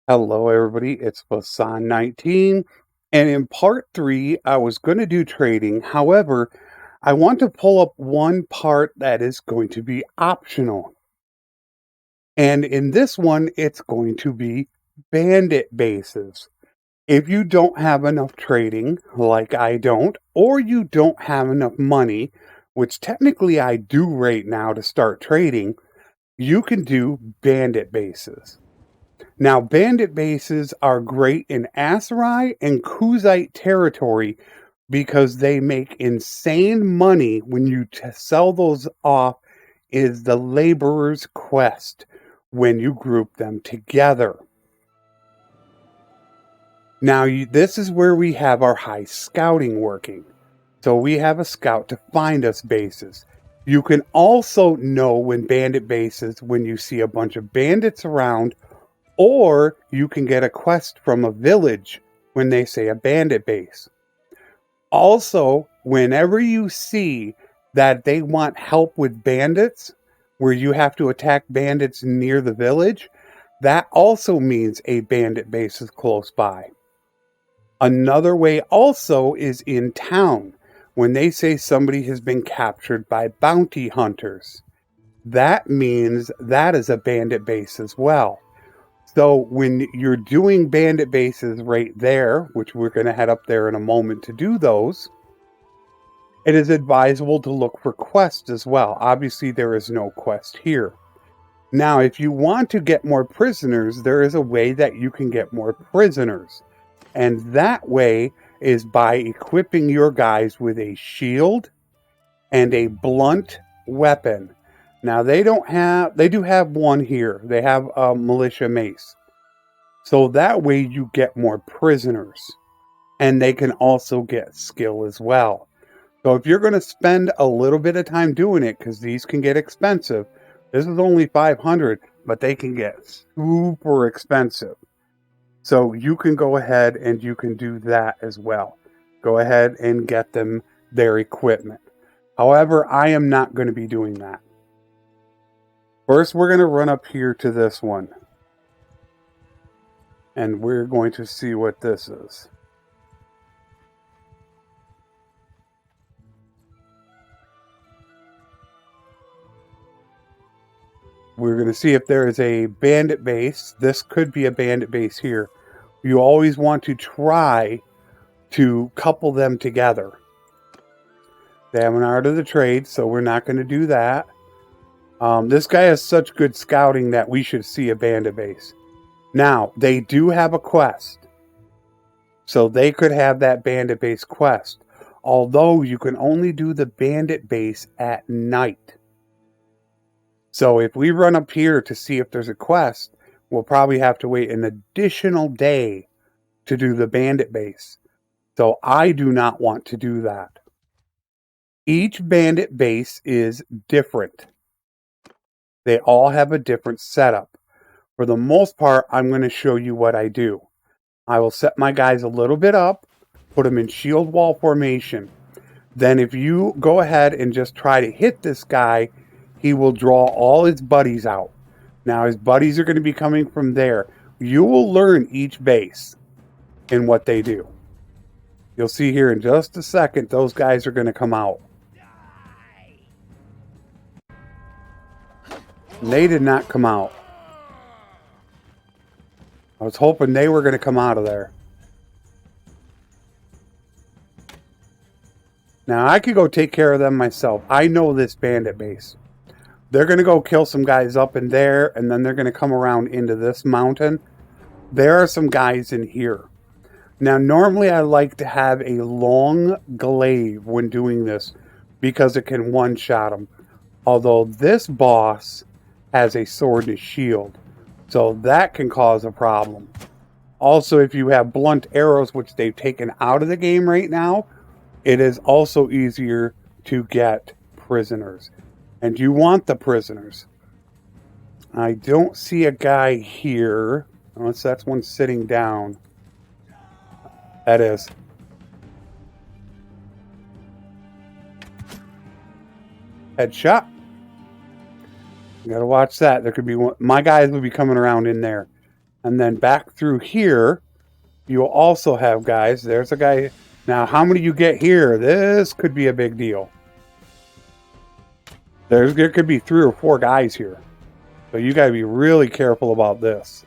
Hello, everybody. It's Flesson19. And in part three, I was going to do trading. However, I want to pull up one part that is going to be optional. And in this one, it's going to be bandit bases. If you don't have enough trading, like I don't, or you don't have enough money, which technically I do right now to start trading, you can do bandit bases. Now, bandit bases are great in Aserai and Kuzite territory because they make insane money when you sell those off is the laborer's quest when you group them together. Now, this is where we have our high scouting working. So we have a scout to find us bases. You can also know when bandit bases when you see a bunch of bandits around, or you can get a quest from a village when they say a bandit base. Also, whenever you see that they want help with bandits, where you have to attack bandits near the village, that also means a bandit base is close by. Another way also is in town, when they say somebody has been captured by bounty hunters. That means that is a bandit base as well. So when you're doing bandit bases right there, which we're going to head up there in a moment to do those, it is advisable to look for quests as well. Obviously, there is no quest here. Now, if you want to get more prisoners, there is a way that you can get more prisoners. And that way is by equipping your guys with a shield and a blunt weapon. Now, they do have one here. They have a militia mace. So that way you get more prisoners. And they can also get skill as well. So if you're going to spend a little bit of time doing it, because these can get expensive, this is only 500, but they can get super expensive. So you can go ahead and you can do that as well. Go ahead and get them their equipment. However, I am not going to be doing that. First, we're going to run up here to this one. And we're going to see what this is. We're going to see if there is a bandit base. This could be a bandit base here. You always want to try to couple them together. They have an art of the trade, so we're not going to do that. This guy has such good scouting that we should see a bandit base. Now, they do have a quest. So they could have that bandit base quest. Although you can only do the bandit base at night. So if we run up here to see if there's a quest, we'll probably have to wait an additional day to do the bandit base. So I do not want to do that. Each bandit base is different. They all have a different setup. For the most part, I'm going to show you what I do. I will set my guys a little bit up, put them in shield wall formation. Then if you go ahead and just try to hit this guy, he will draw all his buddies out. Now his buddies are going to be coming from there. You will learn each base and what they do. You'll see here in just a second, those guys are going to come out. And they did not come out. I was hoping they were going to come out of there. Now I could go take care of them myself. I know this bandit base. They're going to go kill some guys up in there, and then they're going to come around into this mountain. There are some guys in here. Now, normally I like to have a long glaive when doing this because it can one-shot them. Although this boss has a sword and a shield, so that can cause a problem. Also, if you have blunt arrows, which they've taken out of the game right now, it is also easier to get prisoners. And you want the prisoners. I don't see a guy here, unless that's one sitting down. That is. Headshot. You gotta watch that. There could be one. My guys will be coming around in there. And then back through here, you'll also have guys. There's a guy. Now, how many you get here? This could be a big deal. There could be 3 or 4 guys here. So you got to be really careful about this.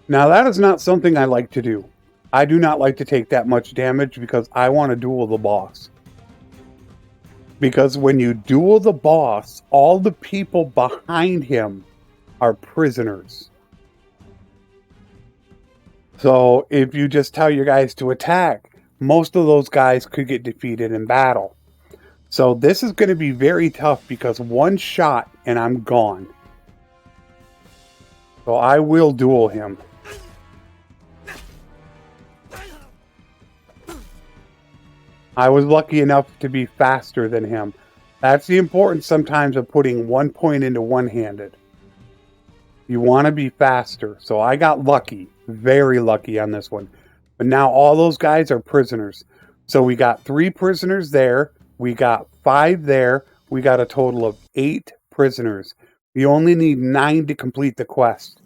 Now, that is not something I like to do. I do not like to take that much damage because I want to duel the boss. Because when you duel the boss, all the people behind him are prisoners. So if you just tell your guys to attack, most of those guys could get defeated in battle. So this is going to be very tough because one shot and I'm gone. So I will duel him. I was lucky enough to be faster than him. That's the importance sometimes of putting 1 point into one-handed. You want to be faster. So I got lucky. Very lucky on this one. But now all those guys are prisoners. So we got 3 prisoners there. We got 5 there. We got a total of 8 prisoners. We only need 9 to complete the quest.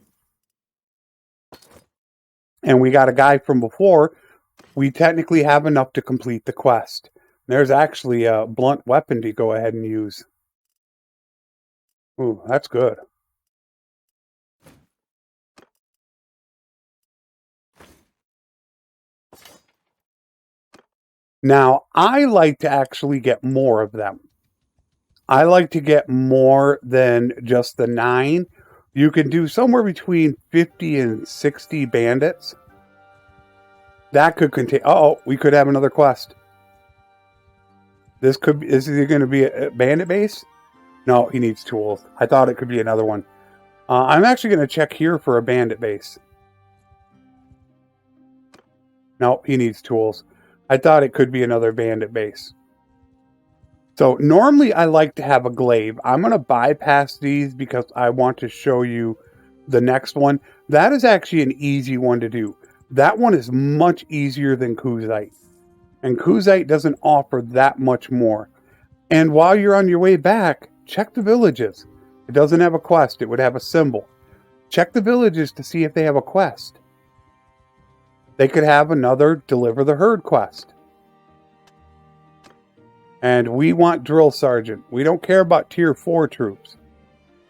And we got a guy from before. We technically have enough to complete the quest. There's actually a blunt weapon to go ahead and use. Ooh, that's good. Now, I like to actually get more of them. I like to get more than just the 9. You can do somewhere between 50 and 60 bandits. That could contain... Uh-oh, we could have another quest. This could be... Is it going to be a bandit base? No, he needs tools. I thought it could be another one. I'm actually going to check here for a bandit base. No, he needs tools. I thought it could be another bandit base. So normally I like to have a glaive. I'm going to bypass these because I want to show you the next one. That is actually an easy one to do. That one is much easier than Kuzite. And Kuzite doesn't offer that much more. And while you're on your way back, check the villages. It doesn't have a quest. It would have a symbol. Check the villages to see if they have a quest. They could have another Deliver the Herd quest. And we want Drill Sergeant. We don't care about Tier 4 troops.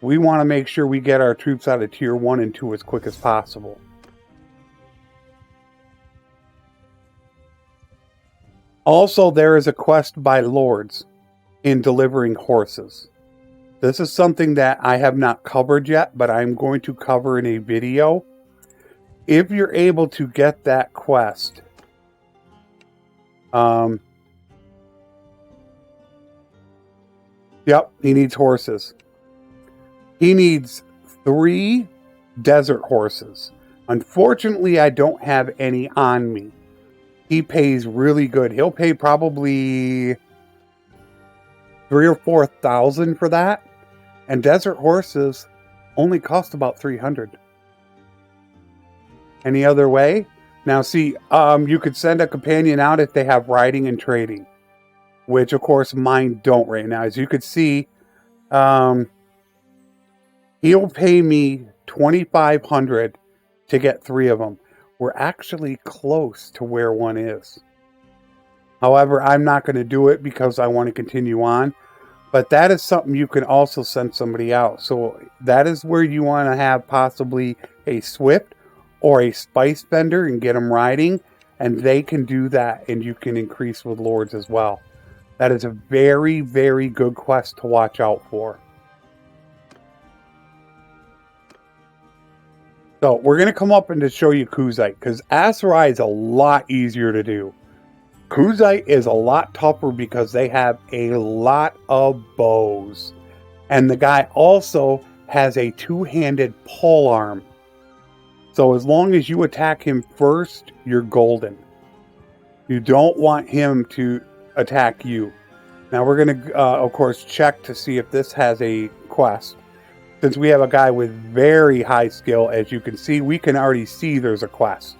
We want to make sure we get our troops out of Tier 1 and 2 as quick as possible. Also, there is a quest by Lords in delivering horses. This is something that I have not covered yet, but I'm going to cover in a video. If you're able to get that quest, yep, he needs horses. He needs 3 desert horses. Unfortunately, I don't have any on me. He pays really good. He'll pay probably 3,000 or 4,000 for that. And desert horses only cost about 300. Any other way? Now see, you could send a companion out if they have riding and trading. Which of course mine don't right now. As you could see, he'll pay me 2,500 to get 3 of them. We're actually close to where one is. However, I'm not going to do it because I want to continue on. But that is something you can also send somebody out. So that is where you want to have possibly a Swift or a Spice Vendor and get them riding. And they can do that and you can increase with Lords as well. That is a very, very good quest to watch out for. So we're going to come up and to show you Kuzite, because Aserai is a lot easier to do. Kuzite is a lot tougher because they have a lot of bows. And the guy also has a 2-handed pole arm. So as long as you attack him first, you're golden. You don't want him to attack you. Now we're going to, of course, check to see if this has a quest. Since we have a guy with very high skill, as you can see, we can already see there's a quest.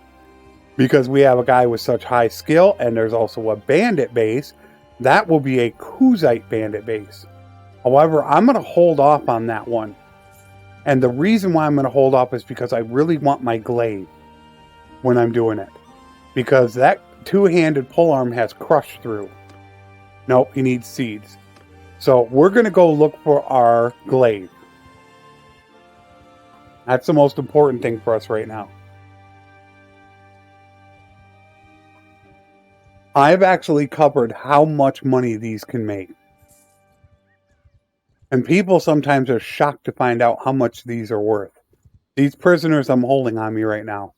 Because we have a guy with such high skill, and there's also a bandit base, that will be a Kuzite bandit base. However, I'm going to hold off on that one. And the reason why I'm going to hold off is because I really want my glaive when I'm doing it. Because that two-handed polearm has crush through. Nope, he needs seeds. So we're going to go look for our glaive. That's the most important thing for us right now. I've actually covered how much money these can make. And people sometimes are shocked to find out how much these are worth. These prisoners I'm holding on me right now.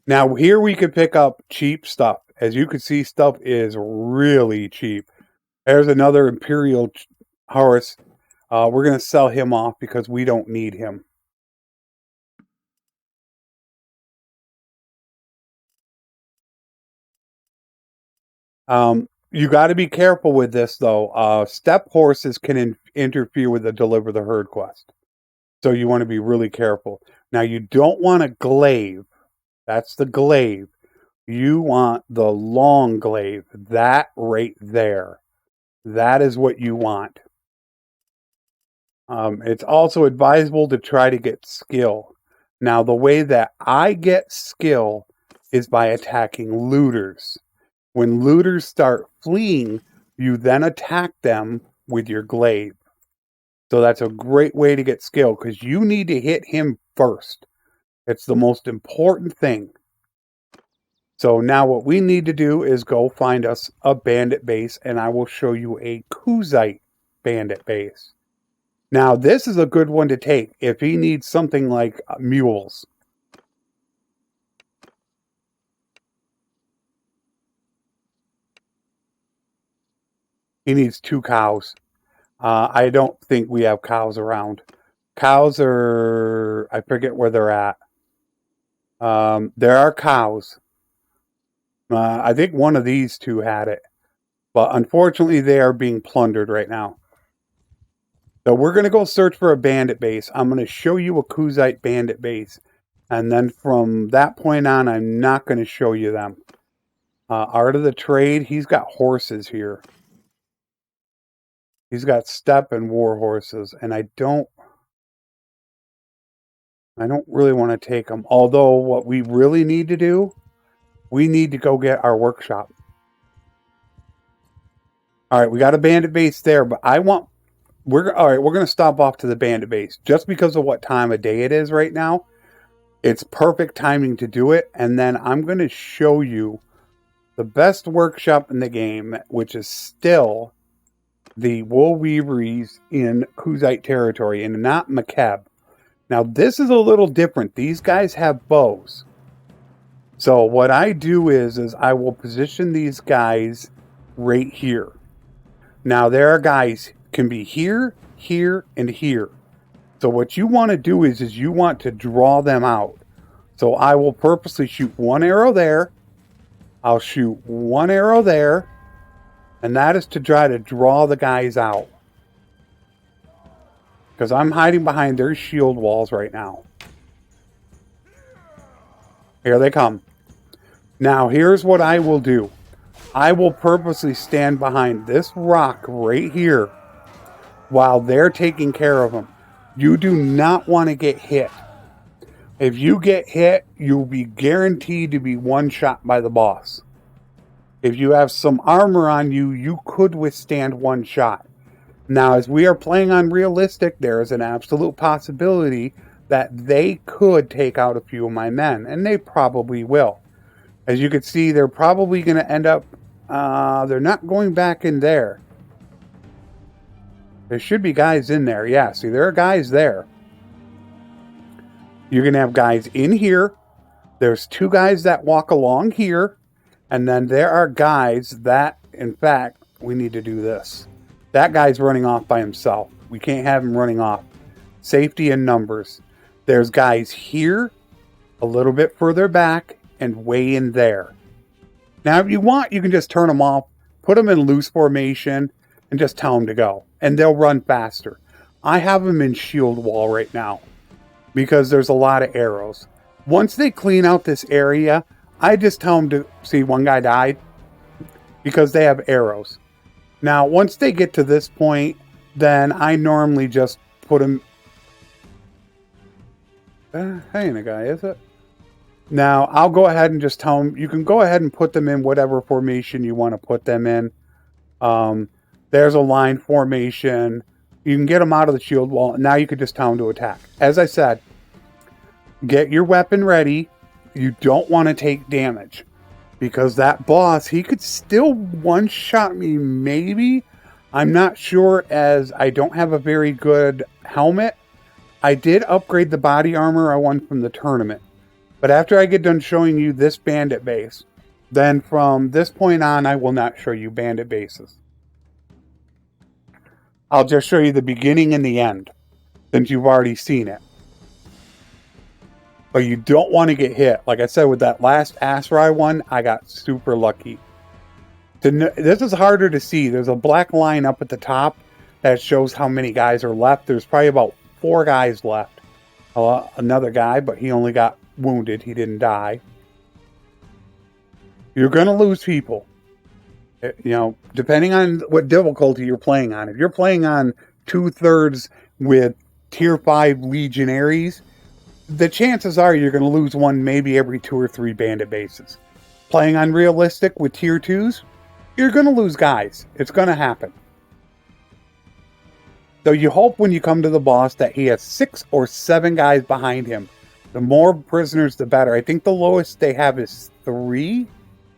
Now here we could pick up cheap stuff. As you can see, stuff is really cheap. There's another Imperial horse. We're going to sell him off because we don't need him. You got to be careful with this, though. Step horses can interfere with the Deliver the Herd quest. So you want to be really careful. Now, you don't want a glaive. That's the glaive. You want the long glaive. That right there. That is what you want. It's also advisable to try to get skill. Now, the way that I get skill is by attacking looters. When looters start fleeing, you then attack them with your glaive. So that's a great way to get skill because you need to hit him first. It's the most important thing. So now what we need to do is go find us a bandit base, and I will show you a Kuzite bandit base. Now this is a good one to take if he needs something like mules. He needs 2 cows. I don't think we have cows around. Cows are... I forget where they're at. There are cows. I think one of these 2 had it. But unfortunately, they are being plundered right now. So we're going to go search for a bandit base. I'm going to show you a Kuzite bandit base. And then from that point on, I'm not going to show you them. Art of the Trade, he's got horses here. He's got steppe and war horses, and I don't really want to take them. Although what we really need to do, we need to go get our workshop. All right, we got a bandit base there, but we're going to stop off to the bandit base just because of what time of day it is right now. It's perfect timing to do it, and then I'm going to show you the best workshop in the game, which is still the wool weaveries in Kuzite territory and not Makeb. Now this is a little different. These guys have bows. So what I do is I will position these guys right here. Now there are guys can be here, here, and here. So what you want to do is you want to draw them out. So I will purposely shoot 1 arrow there. I'll shoot 1 arrow there. And that is to try to draw the guys out. Because I'm hiding behind their shield walls right now. Here they come. Now here's what I will do. I will purposely stand behind this rock right here while they're taking care of them. You do not want to get hit. If you get hit, you'll be guaranteed to be one shot by the boss. If you have some armor on you, you could withstand 1 shot. Now, as we are playing on realistic, there is an absolute possibility that they could take out a few of my men, and they probably will. As you can see, they're probably going to end up, they're not going back in there. There should be guys in there. Yeah, see, there are guys there. You're going to have guys in here. There's 2 guys that walk along here. And then there are guys that, in fact, we need to do this. That guy's running off by himself. We can't have him running off. Safety in numbers. There's guys here, a little bit further back, and way in there. Now, if you want, you can just turn them off, put them in loose formation, and just tell them to go. And they'll run faster. I have them in shield wall right now because there's a lot of arrows. Once they clean out this area, I just tell them to see one guy died because they have arrows. Now, once they get to this point, then I normally just put them. Ain't a guy, is it? Now, I'll go ahead and just tell them, you can go ahead and put them in whatever formation you want to put them in. There's a line formation. You can get them out of the shield wall, and now you could just tell them to attack. As I said, get your weapon ready. You don't want to take damage, because that boss, he could still one-shot me, maybe. I'm not sure, as I don't have a very good helmet. I did upgrade the body armor I won from the tournament. But after I get done showing you this bandit base, then from this point on, I will not show you bandit bases. I'll just show you the beginning and the end, since you've already seen it. But you don't want to get hit. Like I said, with that last Asrai one, I got super lucky. This is harder to see. There's a black line up at the top that shows how many guys are left. There's probably about 4 guys left. Another guy, but he only got wounded. He didn't die. You're going to lose people. You know, depending on what difficulty you're playing on. If you're playing on 2/3 with tier 5 legionaries, the chances are you're going to lose one maybe every 2 or 3 bandit bases. Playing on realistic with tier 2s, you're going to lose guys. It's going to happen. So you hope when you come to the boss that he has 6 or 7 guys behind him. The more prisoners, the better. I think the lowest they have is 3,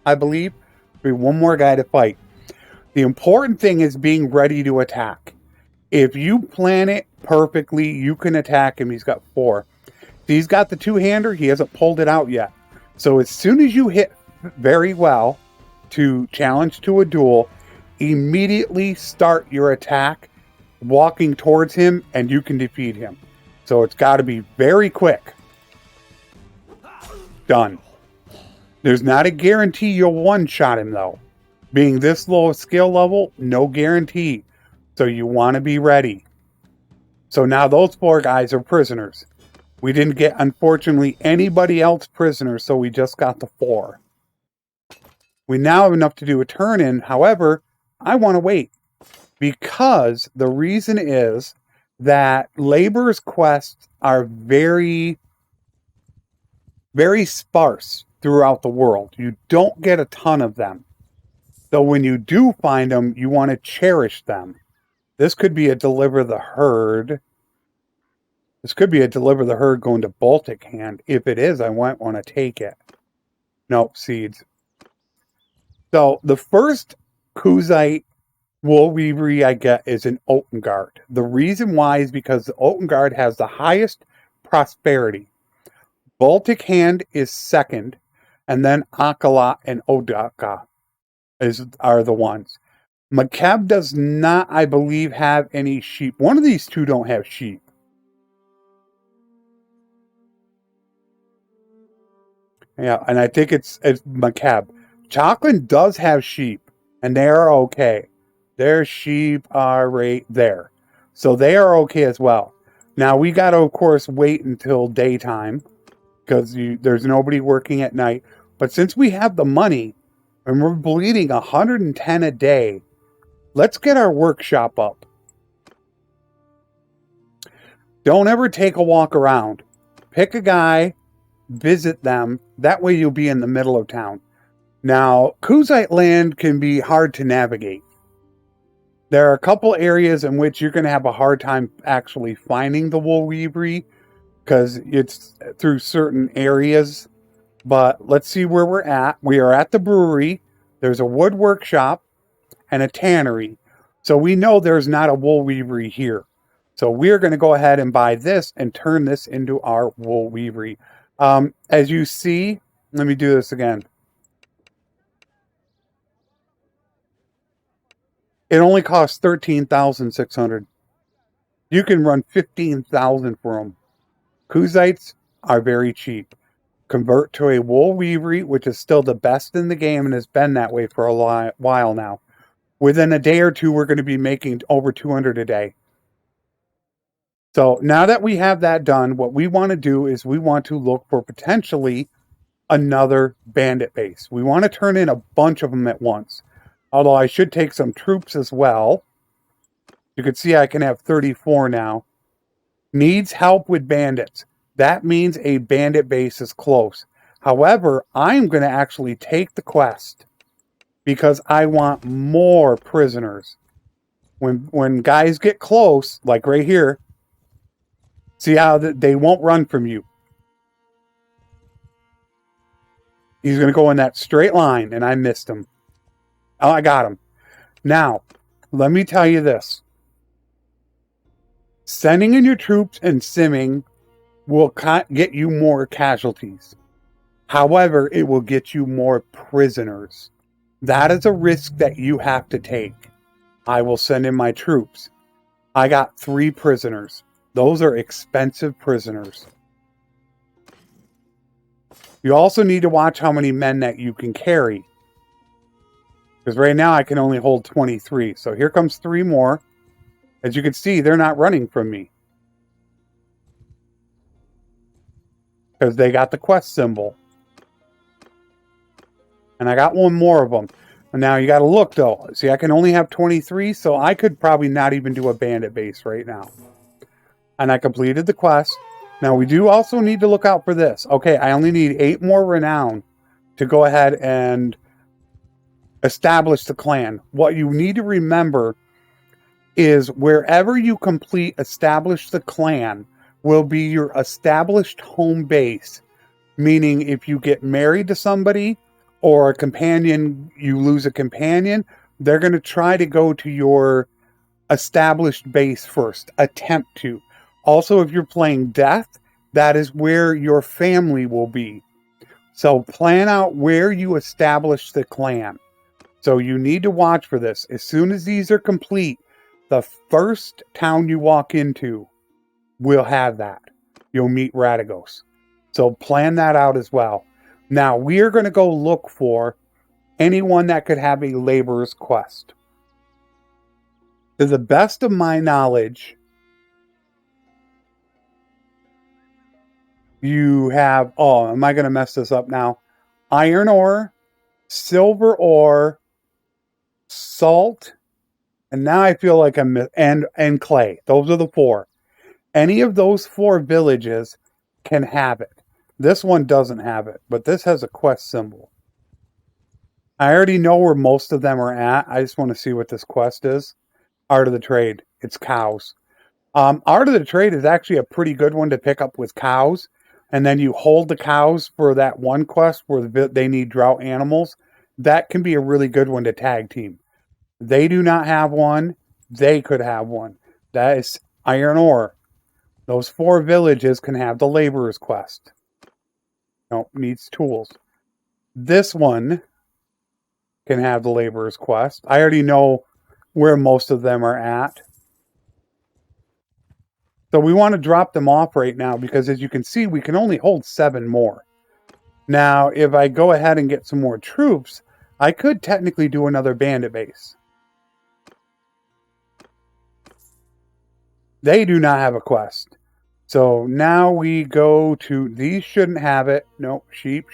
I believe. Be one more guy to fight. The important thing is being ready to attack. If you plan it perfectly, you can attack him. He's got 4. He's got the 2-hander. He hasn't pulled it out yet. So as soon as you hit very well to challenge to a duel, immediately start your attack, walking towards him, and you can defeat him. So it's got to be very quick. Done. There's not a guarantee you'll one-shot him, though. Being this low skill level, no guarantee. So you want to be ready. So now those 4 guys are prisoners. We didn't get, unfortunately, anybody else prisoners, so we just got the 4. We now have enough to do a turn-in. However, I want to wait. Because the reason is that labor's quests are very, very sparse throughout the world. You don't get a ton of them. So when you do find them, you want to cherish them. This could be a deliver the herd. This could be a deliver the herd going to Baltic Hand. If it is, I might want to take it. Nope, seeds. So the first Kuzite wool weavery I get is an Otengard. The reason why is because the Otengard has the highest prosperity. Baltic Hand is second, and then Akala and Odaka are the ones. Makeb does not, I believe, have any sheep. One of these 2 don't have sheep. Yeah, and I think it's Makeb. Chocolate does have sheep, and they are okay. Their sheep are right there. So they are okay as well. Now, we got to, of course, wait until daytime, because there's nobody working at night. But since we have the money, and we're bleeding 110 a day, let's get our workshop up. Don't ever take a walk around. Pick a guy, visit them. That way you'll be in the middle of town. Now, Kuzite land can be hard to navigate. There are a couple areas in which you're going to have a hard time actually finding the wool weavery, because it's through certain areas. But let's see where we're at. We are at the brewery. There's a wood workshop and a tannery. So we know there's not a wool weavery here. So we're going to go ahead and buy this and turn this into our wool weavery. As you see, let me do this again. It only costs 13,600. You can run 15,000 for them. Kuzites are very cheap. Convert to a wool weavery, which is still the best in the game and has been that way for a while now. Within a day or 2, we're going to be making over 200 a day. So now that we have that done, what we want to do is we want to look for potentially another bandit base. We want to turn in a bunch of them at once. Although I should take some troops as well. You can see I can have 34 now. Needs help with bandits. That means a bandit base is close. However, I'm going to actually take the quest because I want more prisoners. When guys get close, like right here, see how they won't run from you. He's going to go in that straight line, and I missed him. Oh, I got him. Now, let me tell you this. Sending in your troops and simming will get you more casualties. However, it will get you more prisoners. That is a risk that you have to take. I will send in my troops. I got 3 prisoners. Those are expensive prisoners. You also need to watch how many men that you can carry. Because right now I can only hold 23. So here comes 3 more. As you can see, they're not running from me. Because they got the quest symbol. And I got 1 more of them. And now you got to look though. See, I can only have 23. So I could probably not even do a bandit base right now. And I completed the quest. Now we do also need to look out for this. Okay, I only need 8 more renown to go ahead and establish the clan. What you need to remember is wherever you complete establish the clan will be your established home base. Meaning if you get married to somebody or a companion, you lose a companion, they're going to try to go to your established base first. Attempt to. Also, if you're playing death, that is where your family will be. So plan out where you establish the clan. So you need to watch for this. As soon as these are complete, the first town you walk into will have that. You'll meet Radagos. So plan that out as well. Now, we are going to go look for anyone that could have a laborer's quest. To the best of my knowledge, you have, oh, am I going to mess this up now? Iron ore, silver ore, salt, and now I feel like I'm, and clay. Those are the 4. Any of those 4 villages can have it. This one doesn't have it, but this has a quest symbol. I already know where most of them are at. I just want to see what this quest is. Art of the Trade. It's cows. Art of the Trade is actually a pretty good one to pick up with cows. And then you hold the cows for that one quest where they need drought animals. That can be a really good one to tag team. They do not have one. They could have one. That is iron ore. Those 4 villages can have the laborer's quest. Nope, needs tools. This one can have the laborer's quest. I already know where most of them are at. So we want to drop them off right now because as you can see, we can only hold 7 more. Now, if I go ahead and get some more troops, I could technically do another bandit base. They do not have a quest. So now we go to, these shouldn't have it. Nope, sheep,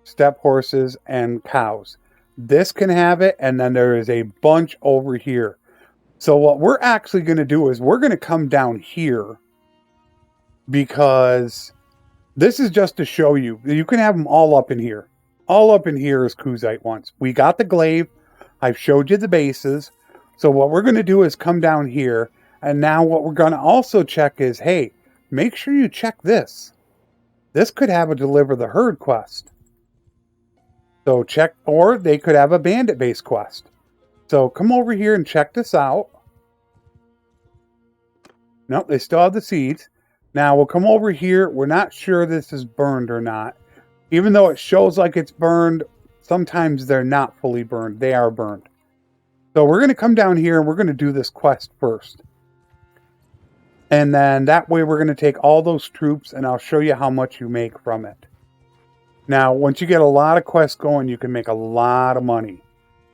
steppe horses, and cows. This can have it, and then there is a bunch over here. So what we're actually going to do is we're going to come down here because this is just to show you. You can have them all up in here. All up in here is Kuzite ones. We got the glaive. I've showed you the bases. So what we're going to do is come down here. And now what we're going to also check is, hey, make sure you check this. This could have a Deliver the Herd quest. So check, or they could have a Bandit Base quest. So come over here and check this out. Nope, they still have the seeds. Now we'll come over here. We're not sure this is burned or not. Even though it shows like it's burned, sometimes they're not fully burned. They are burned. So we're going to come down here and we're going to do this quest first. And then that way we're going to take all those troops and I'll show you how much you make from it. Now, once you get a lot of quests going, you can make a lot of money.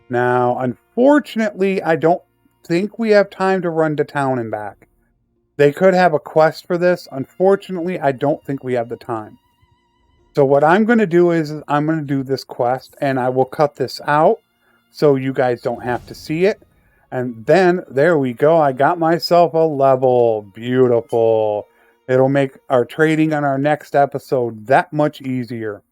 Now, unfortunately, I don't think we have time to run to town and back. They could have a quest for this. Unfortunately, I don't think we have the time. So what I'm going to do is I'm going to do this quest, and I will cut this out so you guys don't have to see it. And then, there we go. I got myself a level. Beautiful. It'll make our trading on our next episode that much easier.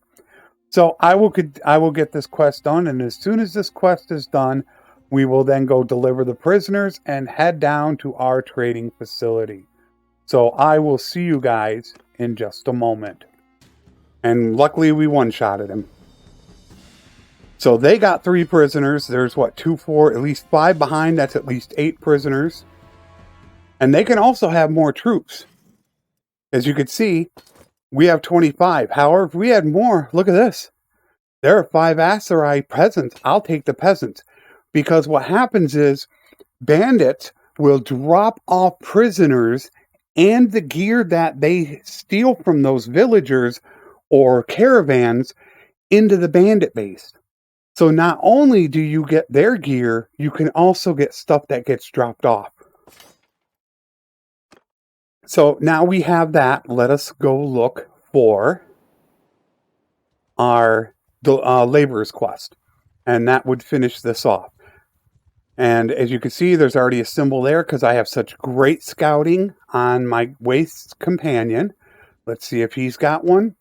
So I will get this quest done, and as soon as this quest is done, we will then go deliver the prisoners and head down to our trading facility. So I will see you guys in just a moment. And luckily we one-shotted him. So they got 3 prisoners. There's what, 2, 4, at least 5 behind. That's at least 8 prisoners. And they can also have more troops. As you can see, we have 25. However, if we had more, look at this. There are 5 Aserai peasants. I'll take the peasants. Because what happens is bandits will drop off prisoners and the gear that they steal from those villagers or caravans into the bandit base. So not only do you get their gear, you can also get stuff that gets dropped off. So now we have that. Let us go look for our laborer's quest. And that would finish this off. And as you can see, there's already a symbol there because I have such great scouting on my waste companion. Let's see if he's got one.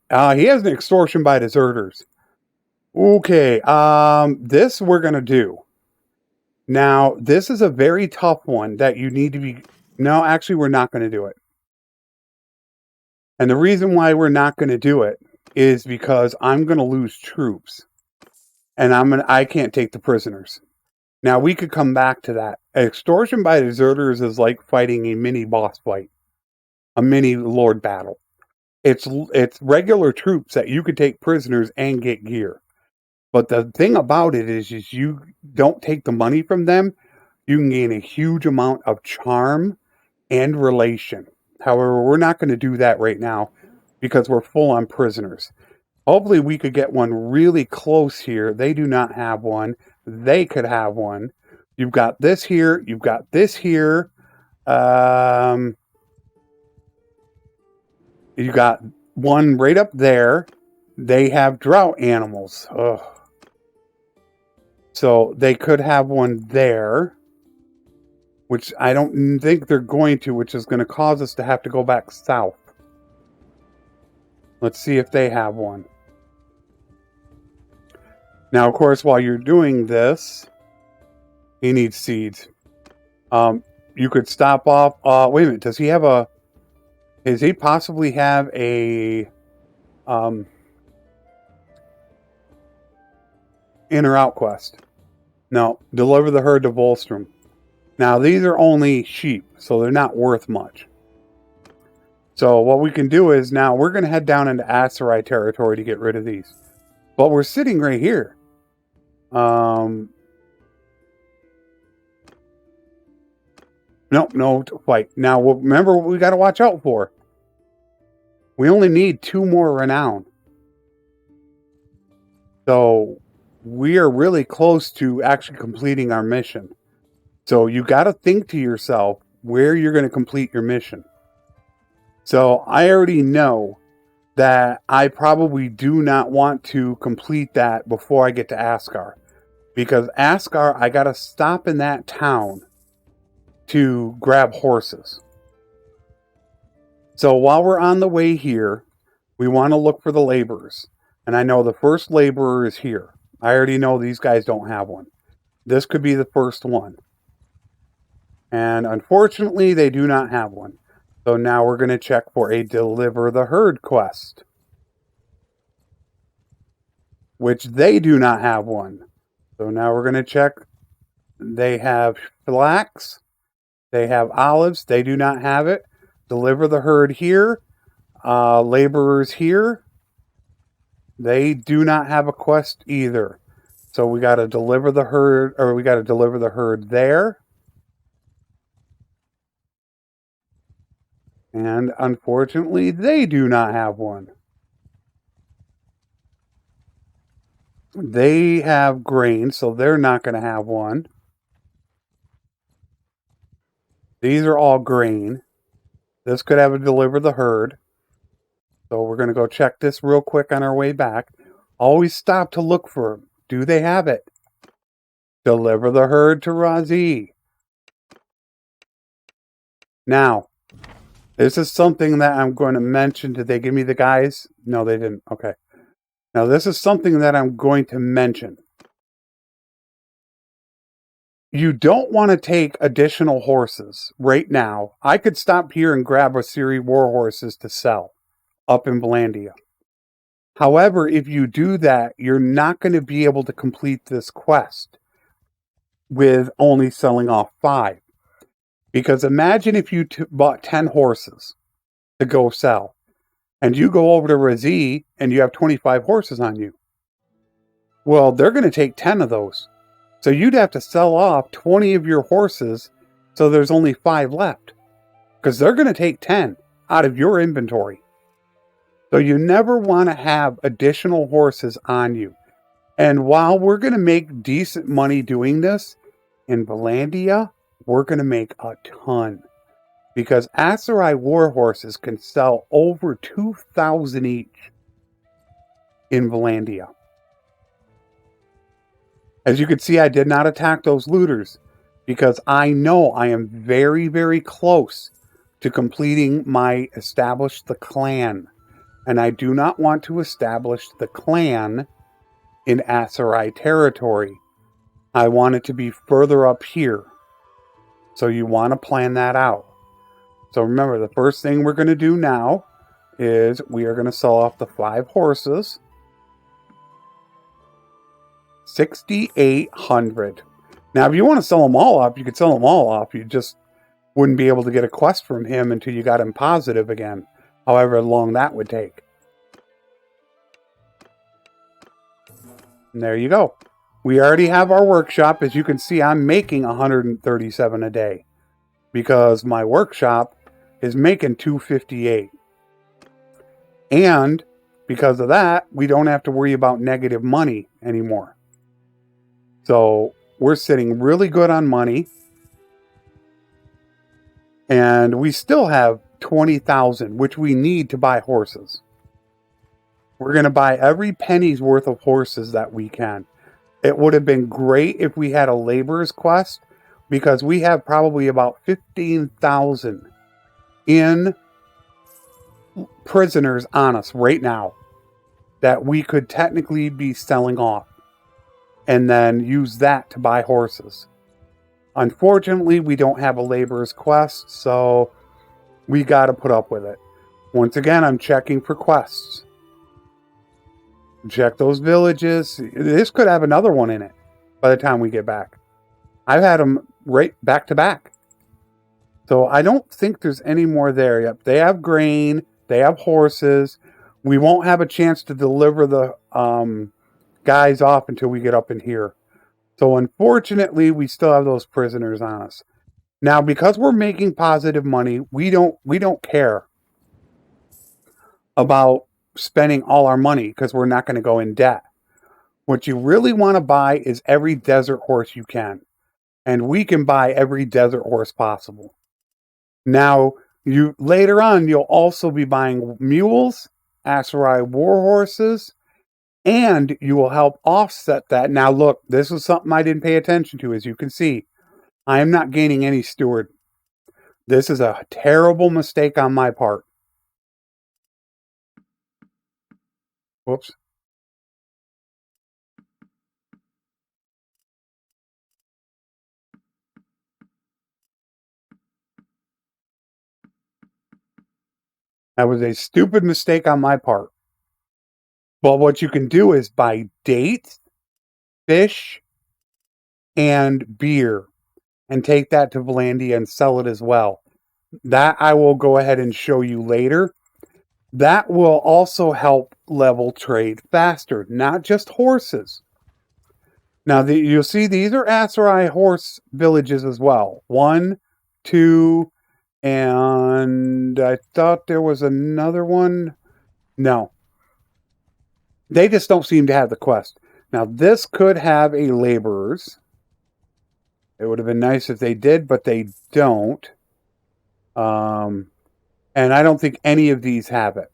He has an extortion by deserters. Okay, this we're going to do. Now, this is a very tough one that you need to be... No, actually, we're not going to do it. And the reason why we're not going to do it is because I'm going to lose troops. And I can't take the prisoners. Now, we could come back to that. Extortion by deserters is like fighting a mini boss fight. A mini lord battle. It's regular troops that you could take prisoners and get gear. But the thing about it is you don't take the money from them. You can gain a huge amount of charm and relation. However, we're not going to do that right now because we're full on prisoners. Hopefully we could get one really close here. They do not have one. They could have one. You've got this here. You've got this here. You got one right up there. They have drought animals. Ugh. So they could have one there, which I don't think they're going to, which is going to cause us to have to go back south. Let's see if they have one. Now, of course, while you're doing this, he needs seeds. You could stop off. Wait a minute. Does he have a... Does he possibly have a... in or out quest? No. Deliver the herd to Volstrom. Now, these are only sheep, so they're not worth much. So, what we can do is now we're going to head down into Aserai territory to get rid of these. But we're sitting right here. No fight. Now, remember what we got to watch out for. We only need 2 more renown. So, we are really close to actually completing our mission. So, you got to think to yourself where you're going to complete your mission. So, I already know that I probably do not want to complete that before I get to Askar. Because Askar, I got to stop in that town to grab horses. So while we're on the way here, we want to look for the laborers. And I know the first laborer is here. I already know these guys don't have one. This could be the first one. And unfortunately, they do not have one. So now we're going to check for a Deliver the Herd quest. Which they do not have one. So now we're going to check. They have flax. They have olives. They do not have it. Deliver the herd here. Laborers here. They do not have a quest either. So we got to deliver the herd, or we got to deliver the herd there. And unfortunately, they do not have one. They have grain, so they're not going to have one. These are all grain. This could have a deliver the herd. So we're going to go check this real quick on our way back. Always stop to look for them. Do they have it? Deliver the herd to Razi. Now, this is something that I'm going to mention. Did they give me the guys? No, they didn't. Okay. Now, this is something that I'm going to mention. You don't want to take additional horses right now. I could stop here and grab a series of war horses to sell up in Valandia. However, if you do that, you're not going to be able to complete this quest with only selling off 5. Because imagine if you bought 10 horses to go sell, and you go over to Razi and you have 25 horses on you. Well, they're going to take 10 of those. So you'd have to sell off 20 of your horses so there's only 5 left. Because they're going to take 10 out of your inventory. So you never want to have additional horses on you. And while we're going to make decent money doing this, in Valandia, we're going to make a ton. Because Aserai war horses can sell over 2,000 each in Valandia. As you can see, I did not attack those looters because I know I am very, very close to completing my establish the clan. And I do not want to establish the clan in Aserai territory. I want it to be further up here. So you want to plan that out. So remember, the first thing we're going to do now is we are going to sell off the 5 horses. 6,800. Now, if you want to sell them all off, you could sell them all off. You just wouldn't be able to get a quest from him until you got him positive again. However long that would take. And there you go. We already have our workshop. As you can see, I'm making 137 a day. Because my workshop is making 258. And because of that, we don't have to worry about negative money anymore. So we're sitting really good on money. And we still have 20,000, which we need to buy horses. We're going to buy every penny's worth of horses that we can. It would have been great if we had a laborer's quest, because we have probably about 15,000 in prisoners on us right now that we could technically be selling off and then use that to buy horses. Unfortunately, we don't have a laborer's quest, so we got to put up with it. Once again, I'm checking for quests. Check those villages. This could have another one in it by the time we get back. I've had them right back to back. So I don't think there's any more there. Yep, they have grain. They have horses. We won't have a chance to deliver the guys off until we get up in here. So unfortunately, we still have those prisoners on us. Now, because we're making positive money, we don't care about spending all our money because we're not going to go in debt. What you really want to buy is every desert horse you can. And we can buy every desert horse possible. Now, later on, you'll also be buying mules, Aserai war horses, and you will help offset that. Now, look, this was something I didn't pay attention to. As you can see, I am not gaining any steward. This is a terrible mistake on my part. Whoops. That was a stupid mistake on my part. Well, what you can do is buy dates, fish, and beer, and take that to Valandia and sell it as well. That I will go ahead and show you later. That will also help level trade faster, not just horses. Now, you'll see these are Aserai horse villages as well. 1, 2, and I thought there was another one. No. They just don't seem to have the quest. Now, this could have a laborer's. It would have been nice if they did, but they don't. And I don't think any of these have it.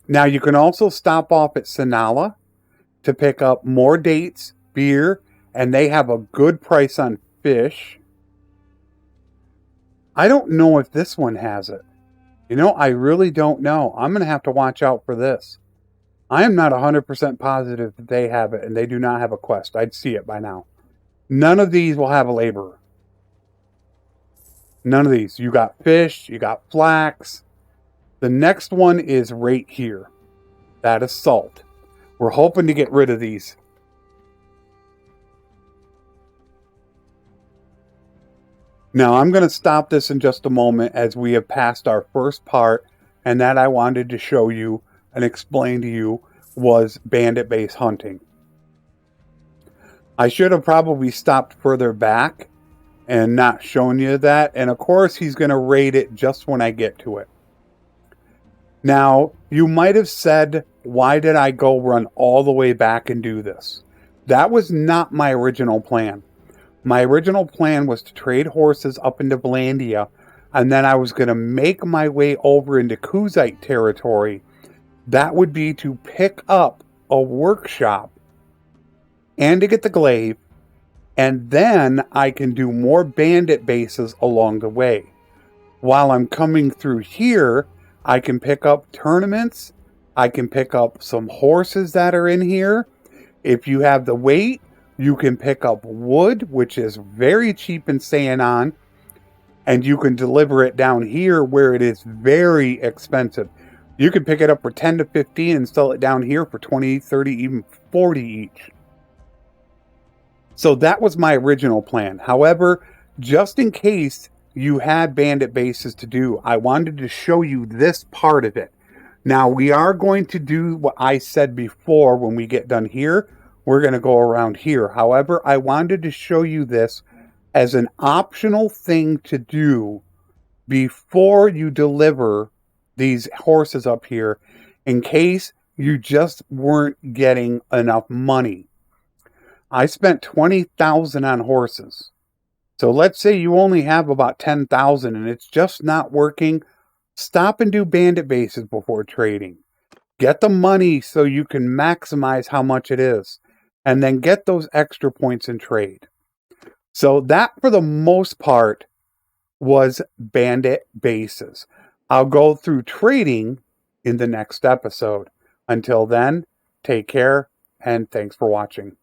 Now, you can also stop off at Sinala to pick up more dates, beer, and they have a good price on fish. I don't know if this one has it. I really don't know. I'm going to have to watch out for this. I am not 100% positive that they have it, and they do not have a quest. I'd see it by now. None of these will have a laborer. None of these. You got fish, you got flax. The next one is right here. That is salt. We're hoping to get rid of these. Now, I'm going to stop this in just a moment as we have passed our first part, and that I wanted to show you and explain to you was Bandit Base hunting. I should have probably stopped further back and not shown you that, and of course he's going to raid it just when I get to it. Now, you might have said, why did I go run all the way back and do this? That was not my original plan. My original plan was to trade horses up into Valandia, and then I was going to make my way over into Kuzite territory. That would be to pick up a workshop and to get the glaive, and then I can do more bandit bases along the way. While I'm coming through here, I can pick up tournaments. I can pick up some horses that are in here. If you have the weight, you can pick up wood, which is very cheap in Sayanon, and you can deliver it down here where it is very expensive. You can pick it up for 10 to 15 and sell it down here for 20, 30, even 40 each. So that was my original plan. However, just in case you had bandit bases to do, I wanted to show you this part of it. Now, we are going to do what I said before when we get done here. We're going to go around here. However, I wanted to show you this as an optional thing to do before you deliver these horses up here in case you just weren't getting enough money. I spent 20,000 on horses. So let's say you only have about 10,000 and it's just not working. Stop and do bandit bases before trading. Get the money so you can maximize how much it is. And then get those extra points in trade. So that, for the most part, was bandit bases. I'll go through trading in the next episode. Until then, take care, and thanks for watching.